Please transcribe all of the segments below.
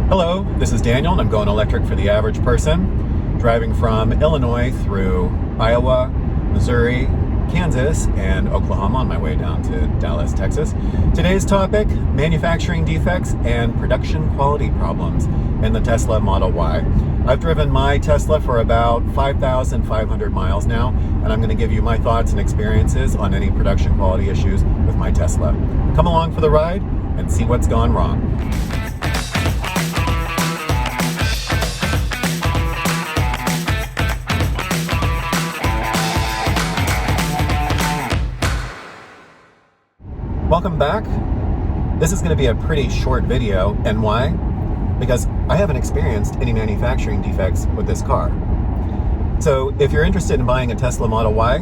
Hello, this is Daniel, and I'm going electric for the average person, driving from Illinois through Iowa, Missouri, Kansas, and Oklahoma on my way down to Dallas, Texas. Today's topic, manufacturing defects and production quality problems in the Tesla Model Y. I've driven my Tesla for about 5,500 miles now, and I'm going to give you my thoughts and experiences on any production quality issues with my Tesla. Come along for the ride and see what's gone wrong. Welcome back. This is going to be a pretty short video, and why? Because I haven't experienced any manufacturing defects with this car. So if you're interested in buying a Tesla Model Y,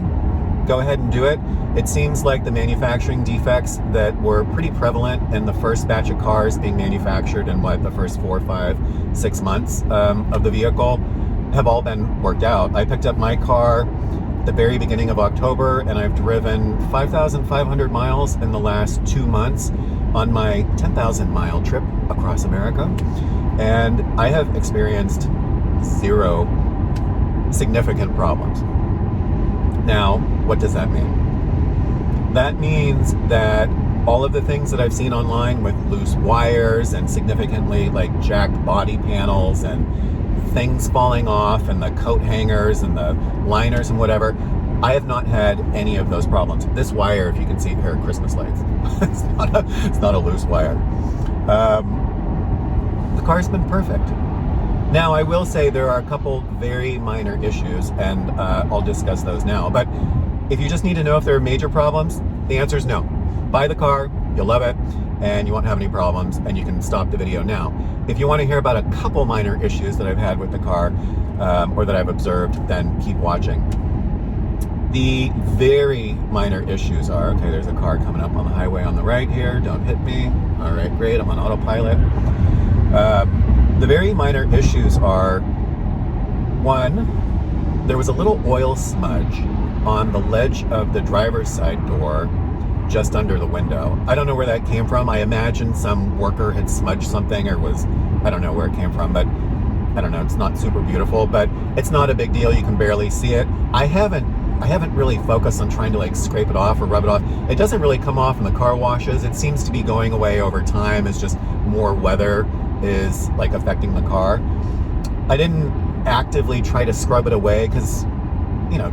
go ahead and do it. It seems like the manufacturing defects that were pretty prevalent in the first batch of cars being manufactured in the first 4, 5, 6 months of the vehicle have all been worked out. I picked up my car the very beginning of October, and I've driven 5,500 miles in the last 2 months on my 10,000 mile trip across America, and I have experienced 0 significant problems. Now, what does that mean? That means that all of the things that I've seen online with loose wires and significantly jacked body panels and things falling off and the coat hangers and the liners and whatever, I have not had any of those problems. This wire, if you can see here, Christmas lights. it's not a loose wire. The car's been perfect. Now, I will say there are a couple very minor issues, and I'll discuss those now. But if you just need to know if there are major problems, the answer is no. Buy the car, you'll love it, and you won't have any problems, and you can stop the video now. If you want to hear about a couple minor issues that I've had with the car, or that I've observed, then keep watching. The very minor issues are, okay, there's a car coming up on the highway on the right here, don't hit me. All right, great, I'm on autopilot. The very minor issues are, one, there was a little oil smudge on the ledge of the driver's side door just under the window. I don't know where that came from. I imagine some worker had smudged something, or I don't know where it came from, but I don't know, it's not super beautiful, but it's not a big deal. You can barely see it. I haven't really focused on trying to scrape it off or rub it off. It doesn't really come off in the car washes. It seems to be going away over time. It's just more weather is affecting the car. I didn't actively try to scrub it away because,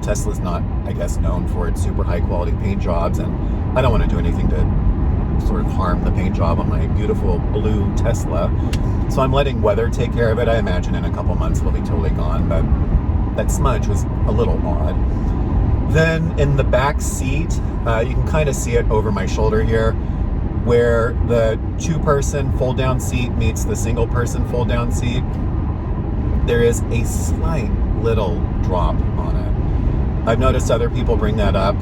Tesla's not, I guess, known for its super high quality paint jobs, and I don't want to do anything to sort of harm the paint job on my beautiful blue Tesla. So I'm letting weather take care of it. I imagine in a couple months it'll be totally gone, but that smudge was a little odd. Then in the back seat, you can kind of see it over my shoulder here, where the 2-person fold-down seat meets the single-person fold-down seat. There is a slight little drop on it. I've noticed other people bring that up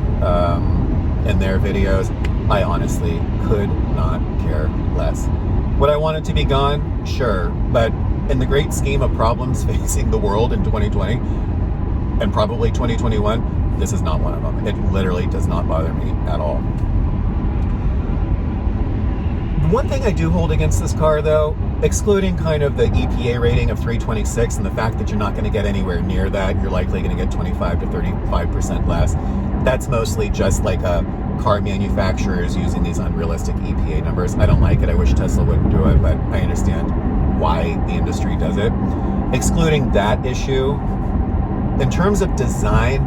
in their videos. I honestly could not care less. Would I want it to be gone? Sure, but in the great scheme of problems facing the world in 2020 and probably 2021, this is not one of them. It literally does not bother me at all. One thing I do hold against this car, though, excluding kind of the EPA rating of 326 and the fact that you're not going to get anywhere near that, you're likely going to get 25 to 35% less. That's mostly just a car manufacturers using these unrealistic EPA numbers. I don't like it. I wish Tesla wouldn't do it, but I understand why the industry does it. Excluding that issue, in terms of design,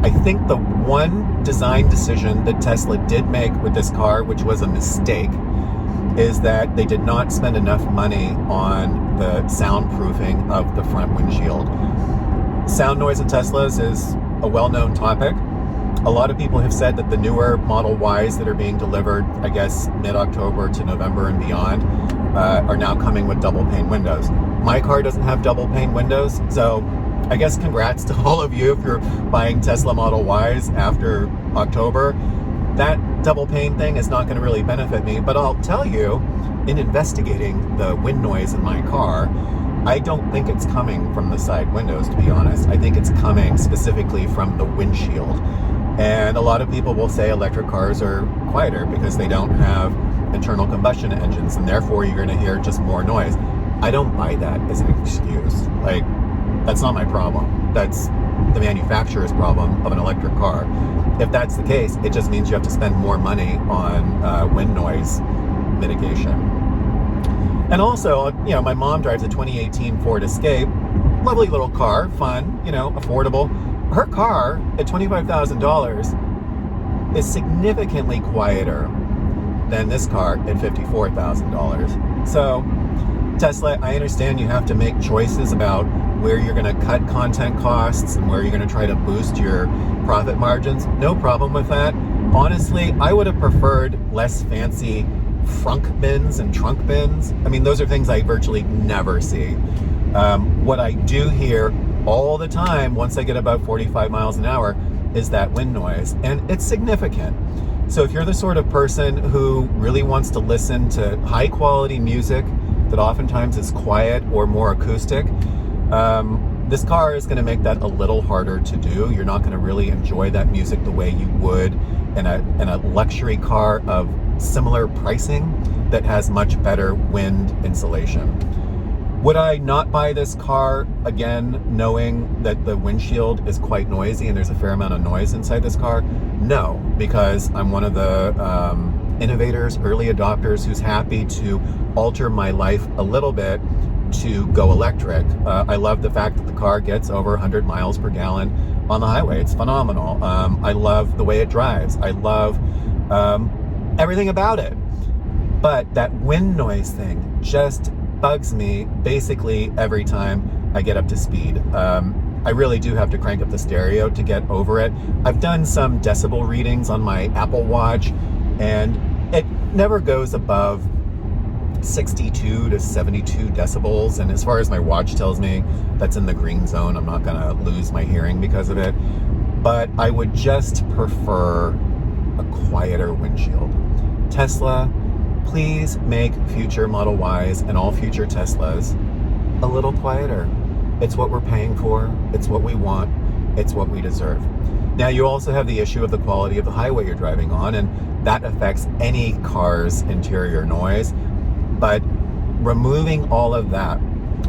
I think the one design decision that Tesla did make with this car, which was a mistake, is that they did not spend enough money on the soundproofing of the front windshield. Sound noise in Teslas is a well-known topic. A lot of people have said that the newer Model Ys that are being delivered, I guess, mid-October to November and beyond, are now coming with double pane windows. My car doesn't have double pane windows, so I guess congrats to all of you if you're buying Tesla Model Ys after October. That double pane thing is not going to really benefit me, but I'll tell you, in investigating the wind noise in my car, I don't think it's coming from the side windows, to be honest. I think it's coming specifically from the windshield. And a lot of people will say electric cars are quieter because they don't have internal combustion engines, and therefore you're going to hear just more noise. I don't buy that as an excuse. Like, that's not my problem. That's the manufacturer's problem of an electric car. If that's the case, it just means you have to spend more money on wind noise mitigation. And also, my mom drives a 2018 Ford Escape. Lovely little car, fun, affordable. Her car at $25,000 is significantly quieter than this car at $54,000. So, Tesla, I understand you have to make choices about where you're going to cut content costs and where you're going to try to boost your profit margins. No problem with that. Honestly, I would have preferred less fancy frunk bins and trunk bins. I mean, those are things I virtually never see. What I do hear all the time once I get about 45 miles an hour is that wind noise, and it's significant. So if you're the sort of person who really wants to listen to high quality music that oftentimes is quiet or more acoustic, this car is going to make that a little harder to do. You're not going to really enjoy that music the way you would in a luxury car of similar pricing that has much better wind insulation. Would I not buy this car, again, knowing that the windshield is quite noisy and there's a fair amount of noise inside this car? No, because I'm one of the innovators, early adopters who's happy to alter my life a little bit to go electric. I love the fact that the car gets over 100 miles per gallon on the highway. It's phenomenal. I love the way it drives. I love everything about it. But that wind noise thing just bugs me basically every time I get up to speed. I really do have to crank up the stereo to get over it. I've done some decibel readings on my Apple Watch, and it never goes above 62 to 72 decibels. And as far as my watch tells me, that's in the green zone. I'm not gonna lose my hearing because of it. But I would just prefer a quieter windshield. Tesla, please make future Model Ys and all future Teslas a little quieter. It's what we're paying for. It's what we want. It's what we deserve. Now, you also have the issue of the quality of the highway you're driving on, and that affects any car's interior noise. But removing all of that,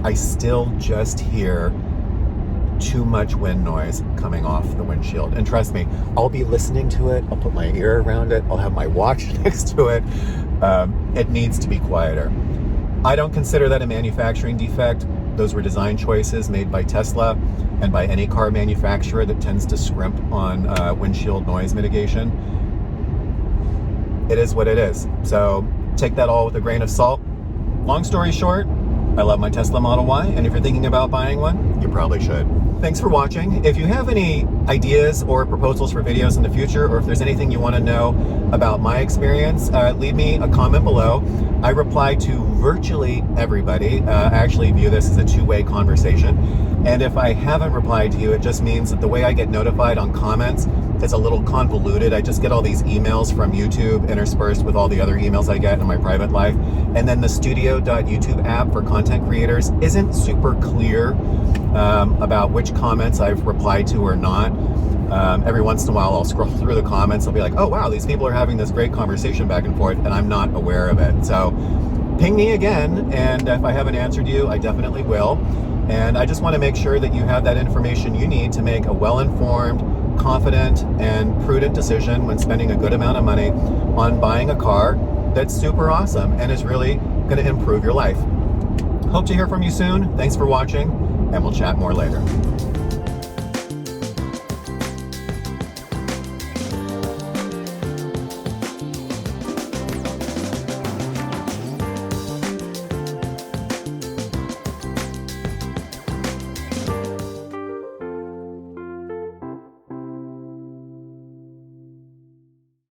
I still just hear too much wind noise coming off the windshield. And trust me, I'll be listening to it. I'll put my ear around it. I'll have my watch next to it. It needs to be quieter. I don't consider that a manufacturing defect. Those were design choices made by Tesla and by any car manufacturer that tends to scrimp on windshield noise mitigation. It is what it is. So take that all with a grain of salt. Long story short, I love my Tesla Model Y, and if you're thinking about buying one, you probably should. Thanks for watching. If you have any ideas or proposals for videos in the future, or if there's anything you want to know about my experience, leave me a comment below. I reply to virtually everybody. I actually view this as a two-way conversation. And if I haven't replied to you, it just means that the way I get notified on comments is a little convoluted. I just get all these emails from YouTube interspersed with all the other emails I get in my private life. And then the studio.youtube app for content creators isn't super clear about which comments I've replied to or not. Every once in a while I'll scroll through the comments. I'll be like, oh wow, these people are having this great conversation back and forth, and I'm not aware of it. So ping me again, and if I haven't answered you, I definitely will. And I just want to make sure that you have that information you need to make a well-informed, confident, and prudent decision when spending a good amount of money on buying a car that's super awesome and is really going to improve your life. Hope to hear from you soon. Thanks for watching, and we'll chat more later.